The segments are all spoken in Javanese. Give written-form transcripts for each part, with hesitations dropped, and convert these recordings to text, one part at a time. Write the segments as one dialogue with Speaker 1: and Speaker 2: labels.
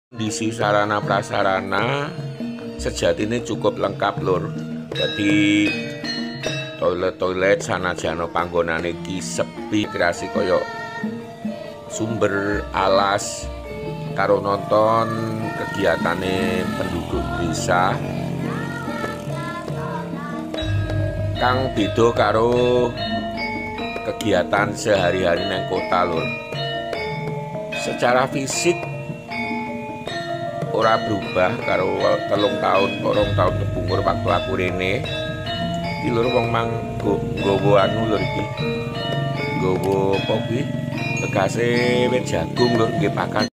Speaker 1: Kondisi sarana prasarana sejatine cukup lengkap lur. Jadi toilet sanajana panggonane iki sepi, kreasi kaya sumber alas karo nonton kegiatane penduduk desa kang beda karo kegiatan sehari-hari nang kota lur. Secara fisik ora berubah karo 3 tahun, 2 tahun kepungkur waktu aku rene. Iki lur wong mang nggawa anu lur iki. Nggawa apa kuwi? Bekase wit jagung lur nggih pakan.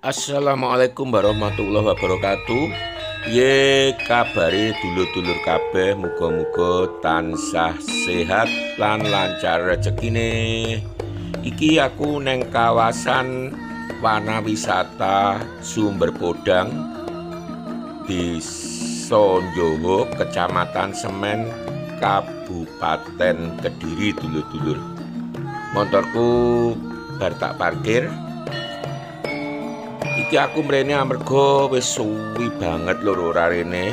Speaker 1: Assalamualaikum warahmatullahi wabarakatuh. Ye kabare dulur-dulur kabeh, muga-muga tansah sehat lan lancar rezekine. Iki aku neng kawasan wana wisata Sumber Podang, Desa Njowo, Kecamatan Semen, Kabupaten Kediri dulur-dulur. Motorku bar tak parkir. Iki aku mrene amarga wis suwi banget lho ora rene.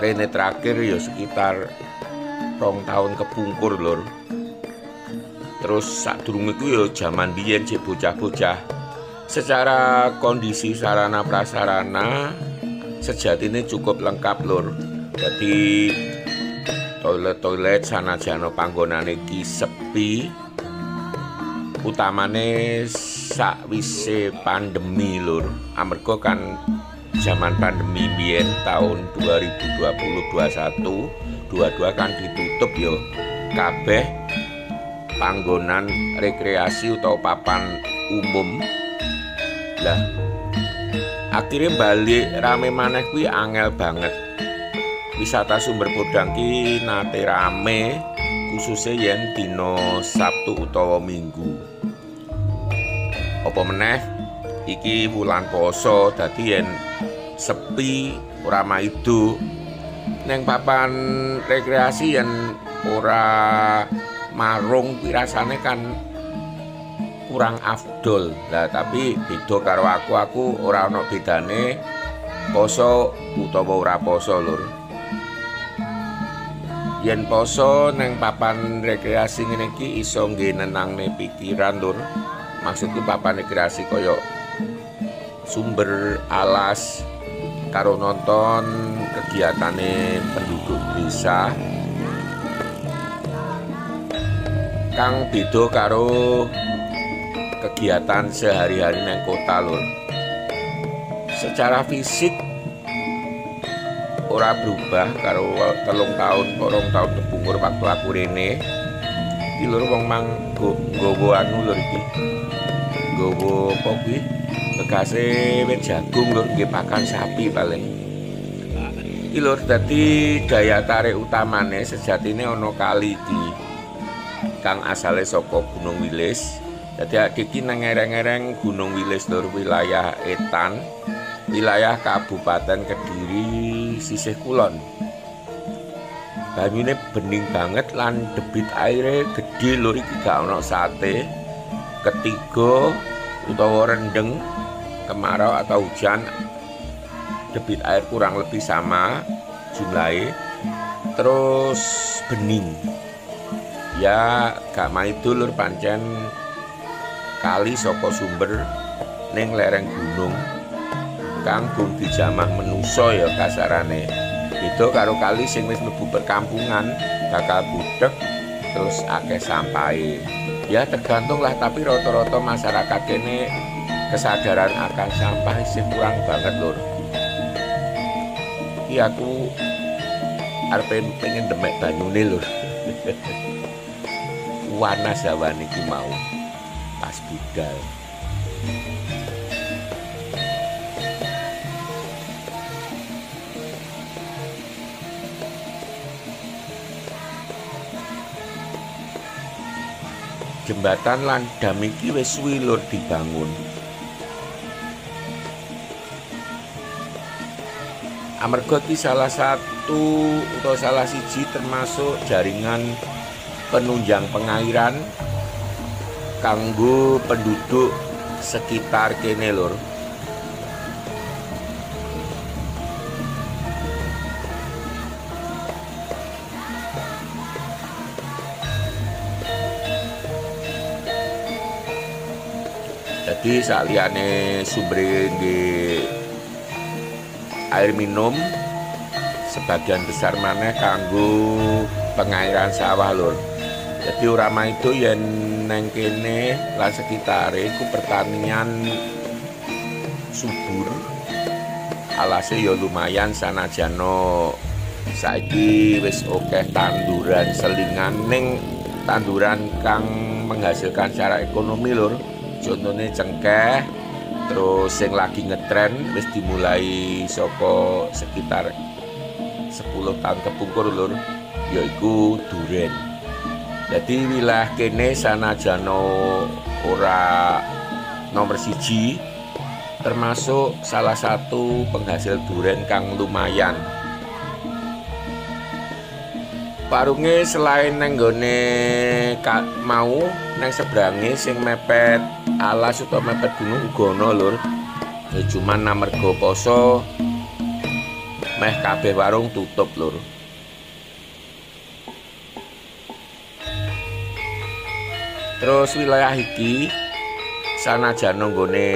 Speaker 1: Rene terakhir ya sekitar 2 tahun kepungkur lur. Terus sadurunge iku ya jaman biyen cek bocah-bocah. Secara kondisi sarana prasarana sejatine cukup lengkap lur. Jadi toilet sanajana panggonane iki sepi. Utamane sakwise pandemi lur, amarga kan zaman pandemi biyen tahun 2020-21 22 kan ditutup ya kabeh panggonan rekreasi utawa papan umum. Lah akhirnya balik rame maneh kuwi angel banget. Wisata Sumber Podang ki nate rame khususnya yen dina Sabtu utawa Minggu. Apa meneh iki wulan poso dadi yen sepi ora maido neng papan rekreasi yen ora marung kuwi rasane kan kurang afdol. Lah tapi beda karo aku ora ana bedane poso utawa ora poso lur. Yen poso neng papan rekreasi ngene iki iso nggih nenangne pikiran lur. Maksudku papan rekreasi kaya sumber alas karo nonton kegiatane penduduk desa kang beda karo kegiatan sehari-hari nang kota lur. Secara fisik ora berubah karo 3 tahun, 2 tahun kepungkur waktu aku rene. Iki lur wong mang nggawa anu lur iki. Nggawa apa kuwi? Bekase wit jagung lur nggih pakan sapi paling. Iki lur dadi daya tarik utamane sejatine ana kali iki kang asale saka Gunung Wilis. Dadi iki nang ngereng-ngereng Gunung Wilis lur, wilayah Etan, wilayah Kabupaten Kediri sisih kulon. Banyune bening banget lan debit aire gedhe lur, iki gak ana sate. Ketiga utawa rendeng, kemarau atau hujan, debit air kurang lebih sama jumlahnya. Terus bening ya gak maido lur, pancen kali saka sumber ning lereng gunung kang gung dijamah menusa ya kasarane. Beda karo kali sing wis mlebu perkampungan bakal budhek terus akeh sampahe. Ya tergantung lah, tapi rata-rata masyarakat kene kesadaran akan sampah isih kurang banget lur. Iki aku arep pengen demek banyune lur. Wanas awan iki mau pas budal. Jembatan lan dam iki wis suwi lur dibangun. Amarga iki salah satu atau salah siji termasuk jaringan penunjang pengairan kanggo penduduk sekitar kene lur. Jadi saliyane sumber di air minum, sebagian besar maneh kanggo pengairan sawah lur. Jadi urama itu yen neng kene lan sekitare iku pertanian subur. Alase ya lumayan sanajano saiki wis akeh tanduran selingan ning tanduran kang menghasilkan secara ekonomi lur. Contohnya cengkeh, terus yang lagi ngetren wis dimulai saka sekitar 10 tahun kepungkur lur, yaiku duren. Jadi wilayah kene sanajano ora nomor siji, termasuk salah satu penghasil duren kang lumayan. Warunge selain neng gone mau neng sebrange sing mepet alas utawa mepet gunung uga ana lur. Ya cuman amarga poso meh kabeh warung tutup lur. Terus wilayah iki sanajan nggone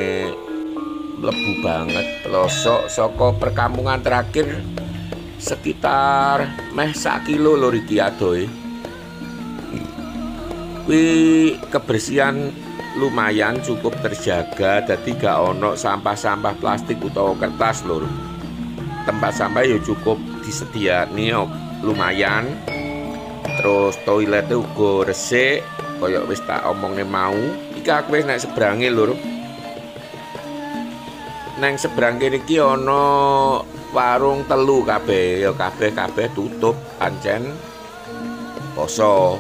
Speaker 1: mlebu banget pelosok saka perkampungan terakhir sekitar meh 1 kilo lur iki adohe. Kuwi kebersihan lumayan cukup terjaga, dadi gak ono sampah-sampah plastik utawa kertas lur. Tempat sampah ya cukup disediani lumayan. Terus toilete uga resik kaya wis tak omongne mau. Iki aku wis nek sebrange lur. Nang seberang kene iki ana warung telu kabeh, ya kabeh tutup pancen poso.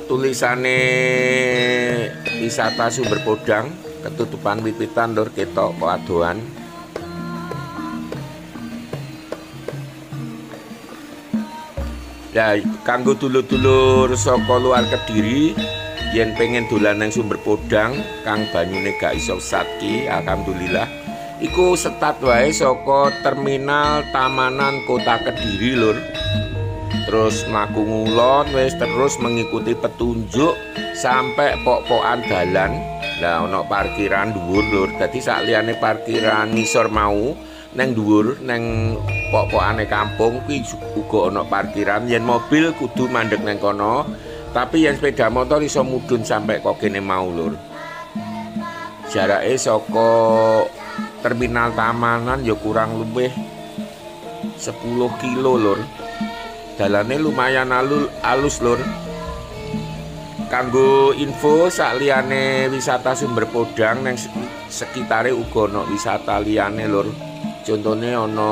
Speaker 1: Tulisane wisata Sumber Podang ketutupan wiwitan lur ketok adohan. Ya kanggo dulur-dulur saka luar Kediri yen pengen dolan nang Sumber Podang kang banyune gak iso satki, alhamdulillah iku setat wae saka terminal Tamanan Kota Kediri lur. Terus mlaku ngulon wis terus mengikuti petunjuk sampai pok-pokan dalan. Lah ana parkiran dhuwur lur. Dadi sak liyane parkiran ngisor mau neng dhuwur neng pok-pokane kampung kuwi uga ana parkiran. Yen mobil kudu mandeg neng kono, tapi yen sepeda motor iso mudhun sampai kok kene mau lur. Jarake saka terminal Tamanan ya kurang lebih 10 kilo lur. Dalane lumayan alus lur. Kanggo info sak liyane wisata Sumber Podang nang sekitare uga ana wisata liyane lur. Contone ana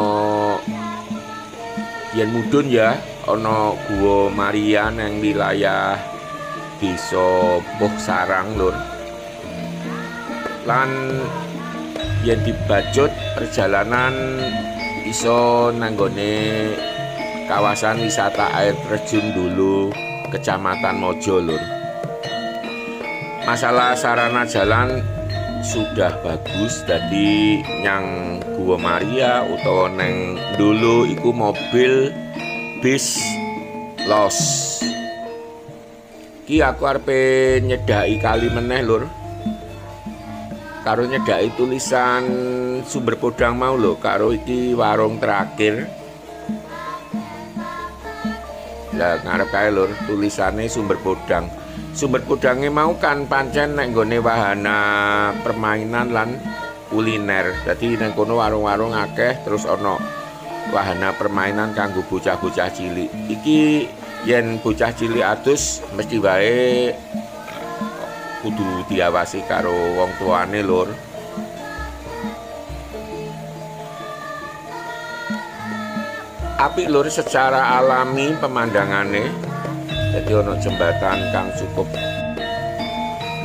Speaker 1: yen mudhun ya ana Gua Maria nang wilayah Desa Puh Sarang lur. Lan yen dibajut perjalanan iso nanggone kawasan wisata air terjun dulu Kecamatan Mojo lur. Masalah sarana jalan sudah bagus, jadi nyang Gua Maria utawa neng dulu iku mobil bis los. Ki aku arepe nyedaki kali meneh lur. Karo nyedaki tulisan Sumber Podang mau lho, karo iki warung terakhir. Lah ngarep kae lur tulisane Sumber Podang. Sumber Podange mau kan pancen nek nggone wahana permainan lan kuliner. Dadi nang kono warung-warung akeh, terus ana wahana permainan kanggo bocah-bocah cilik. Iki yen bocah cilik adus mesti wae kudu diawasi karo wong tuane lur. Apik lur secara alami pemandangane. Jadi ono jembatan kang cukup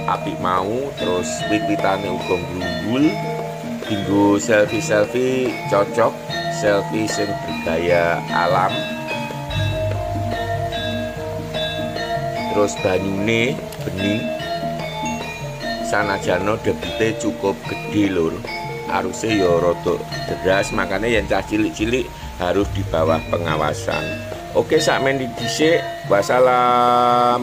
Speaker 1: apik mau, terus wit-witane uga nglumbul. Dinggo selfie cocok, selfie sing bergaya alam. Terus banyune bening, sanajana debite cukup gede lur, aruse ya rada deras, makanya yang cah cilik-cilik harus di bawah pengawasan. Oke, sakmendi dhisik. Wassalam.